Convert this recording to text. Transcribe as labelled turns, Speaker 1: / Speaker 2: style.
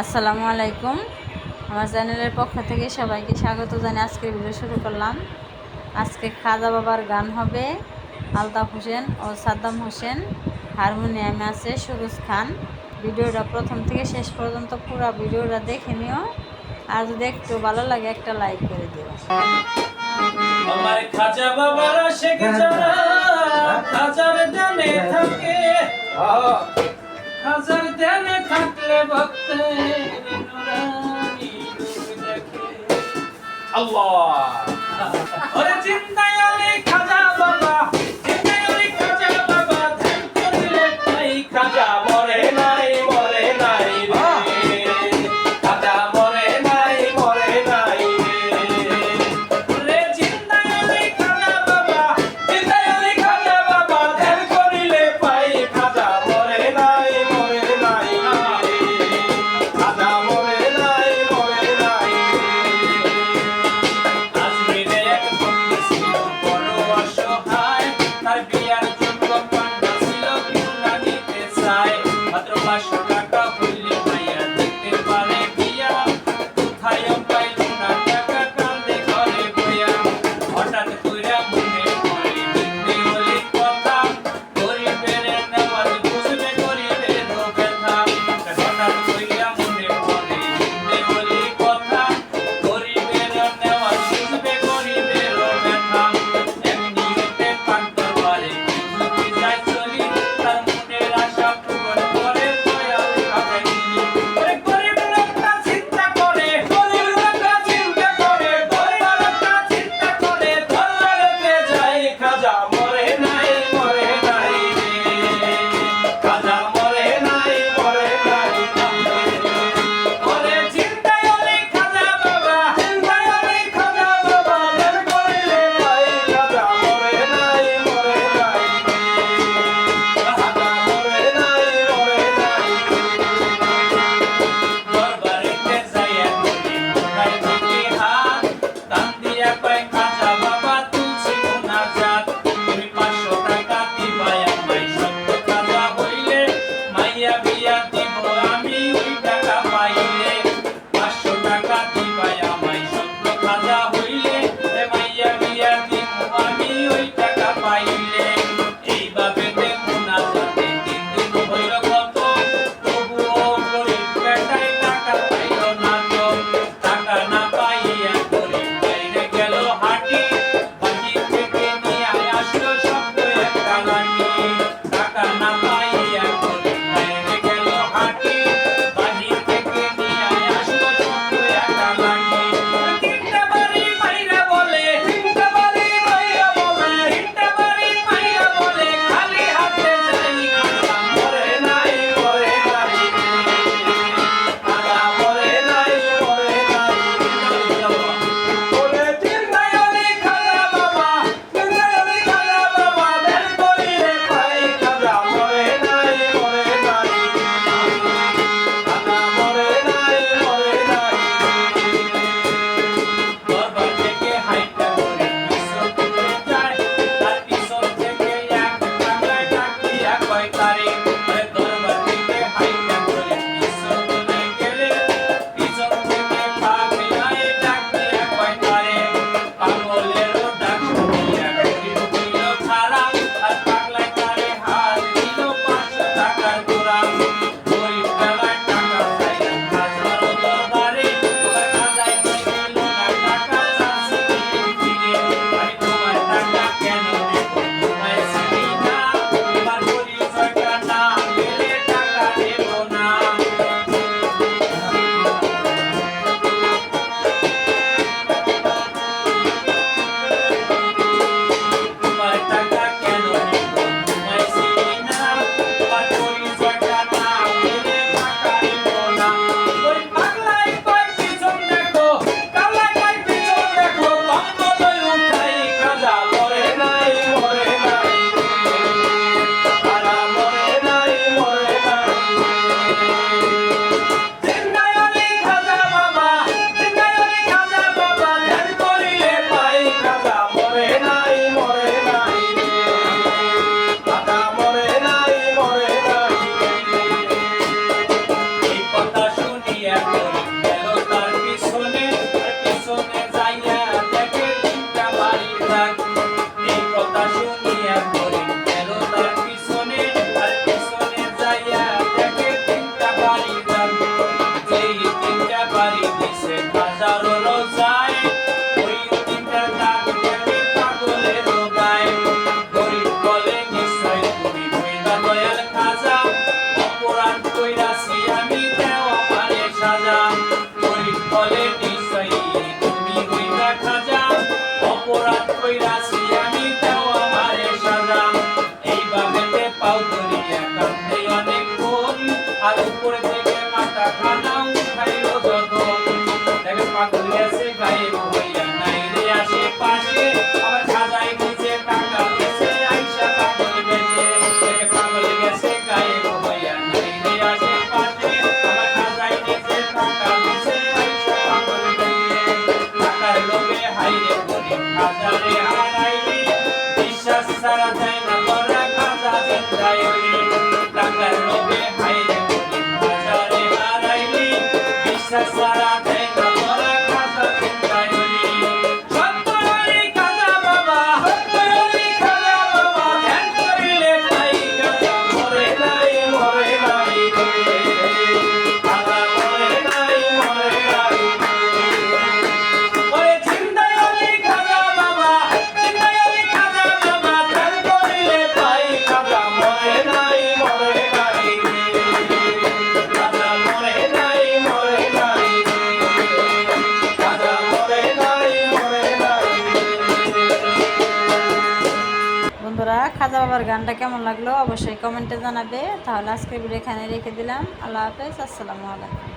Speaker 1: আসসালামু আলাইকুম। আমার চ্যানেলের পক্ষ থেকে সবাইকে স্বাগত জানিয়ে আজকের ভিডিও শুরু করলাম। আজকে খাজা বাবার গান হবে। আলতাফ হোসেন ও সাদ্দাম হোসেন, হারমোনিয়ামে আছে সুরজ খান। ভিডিওটা প্রথম থেকে শেষ পর্যন্ত পুরো ভিডিওটা দেখে নিও। আর যদি একটু ভালো লাগে একটা লাইক করে দিও।
Speaker 2: আমার খাজা বাবার আশিক যারা খাজার ধ্যানে থাকে, খাজার ধ্যানে থাকলে ভক্তের নুরানি রূপ দেখে। আল্লাহ ওরে জিন্দায় আলী খাজা বাবা, জিন্দায় আলী খাজা বাবা, ধ্যান করিলে পাই খাজা মরে নাই মরে নাই রে, খাজা মরে নাই মরে নাই রে। জিন্দায় আলী খাজা বাবা, জিন্দায় আলী খাজা বাবা, ধ্যান করিলে পাই খাজা মরে নাই মরে নাই রে, খাজা মরে নাই মরে নাই। আজমিরে এক ভক্ত ছিল বড় অসহায়, তার বিয়ার জন্য পান্ডা ছিল কেউ না দিতে চায়। মাত্র 500 টাকা হইলে মাইয়া দিতে পারে বিয়া, কোথায় পাইল না টাকা কান্দে ঘরে বইয়া। হঠাৎ কইরা মনে পড়ে দিতে হলে কথা, গরিবের নেওয়াজ বুঝলে গরিবের ব্যথা। হঠাৎ কইরা মনে পড়ে দিতে হলে কথা, গরিবের নেওয়াজ বুঝবে গরিবের ব্যথা। এমনিতে পান্তার বাড়ি যদি যায় চলি, তার মনের আশা পূরণ করে দয়াল খাজা গিরি। ওরে গরিব লোকটা চিন্তা করে, গরিব লোকটা চিন্তা করে, গরিব লোকটা চিন্তা করে, দরবারেতে যায় খাজা মরে নাই মরে নাই রে, খাজা মরে নাই মরে নাই রে। ওরে জিন্দায় আলী খাজা বাবা, জিন্দায় আলী খাজা বাবা, ধ্যান করিলে পাই খাজা মরে নাই মরে নাই রে, খাজা মরে নাই মরে নাই। দরবারেতে যাইয়া বলি কোথায় দুটি হাত, টান দিয়া কয় খাজা বাবা তুলছি মুনাজাত। তুমি 500 টাকা দিবাই আমায় সত্য খাজা হইলে, মাইয়া বিয়া দিব আমি ওই টাকা পাইলে। 500 টাকা দিবাই আমায় সত্য খাজা হইলে, মাইয়া বিয়া দিব আমি ওই টাকা পাইলে। এইভাবে মুনাজাতে 3 দিন হইল কত, তবুও গরিব বেটায় টাকা পাইল না তো। টাকা না পাইয়া গরিব বাইরে গেল হাঁটি, বাহির থেকে নিয়ে আসলো শব্দ একটা লাঠি। টাকা না পাইয়া গরিব বাইরে গেল হাঁটি, বাহির থেকে নিয়ে আসলো শব্দ একটা লাঠি। তিনটা বাড়ি মাইরা বলে, তিনটা বাড়ি মাইরা বলে, তিনটা বাড়ি মাইরা বলে, খালি হাতে যাই খাজা মরে নাই মরে নাই রে, এক হরিণ গেল তার পিছনে, আর পিছনে যাইয়া দেখে তিনটা বাড়ি থাক। এই কথা শুনিয়া হরিণ গেল তার পিছনে, আর পিছনে যাইয়া দেখে তিনটা বাড়ি থাক। যেই তিনটা বাড়ি দিছে হাজারো রোজায়, ওই তিনটা দাগ দেখে পাগলেরও গায়। হরিণ বলে নিশ্চয় তুমি হইলা দয়াল খাজা, অপরাধ কইরাছি আমি দেও আমারে সাজা। হরিণ বলে নিশ্চয় তুমি হইলা খাজা, অপরাধ কইরাছি আমি দেও আমারে সাজা। এইভাবে পাও ধরিয়া কান্দে অনেকক্ষণ, আর উপর থেকে মাথা খানা উঠাইল যখন। দেখে পাগল গেছে গায়েব হইয়া নাই রে আশেপাশে, আবার খাজায় নিচে টাকা দিছে আইসা পাগল বেঁচে। দেখে পাগল গেছে গায়েব হইয়া নাই রে আশেপাশে, আবার খাজায় নিচে টাকা দিছে আইসা পাগল বেঁচে। টাকার লোভে হাইরে হরিণ খাজারে হারাইলি, বিশ্বাস ছাড়া যায় না তোরা খাজা জিন্দায় হইলি। টাকার লোভে হাইরে হরিণ খাজারে হারাইলি, বিশ্বাস ছাড়া যায় না তোরা খাজা জিন্দায় হইলি। সত্যই খাজা বাবা, সত্যই খাজা বাবা, ধ্যান করিলে পাই খাজা, মরে নাই রে। খাজা মরে নাই রে। ওরে জিন্দায় হইলি খাজা বাবা, জিন্দায় হইলি খাজা বাবা, ধ্যান করিলে পাই খাজা, মরে নাই রে। খাজা মরে নাই রে। খাজা মরে নাই রে।
Speaker 1: বন্ধুরা, খাজা বাবার গানটা কেমন লাগলো অবশ্যই কমেন্টে জানাবে। তাহলে আজকের ভিডিও এখানে রেখে দিলাম। আল্লাহ হাফেজ, আসসালামু আলাইকুম।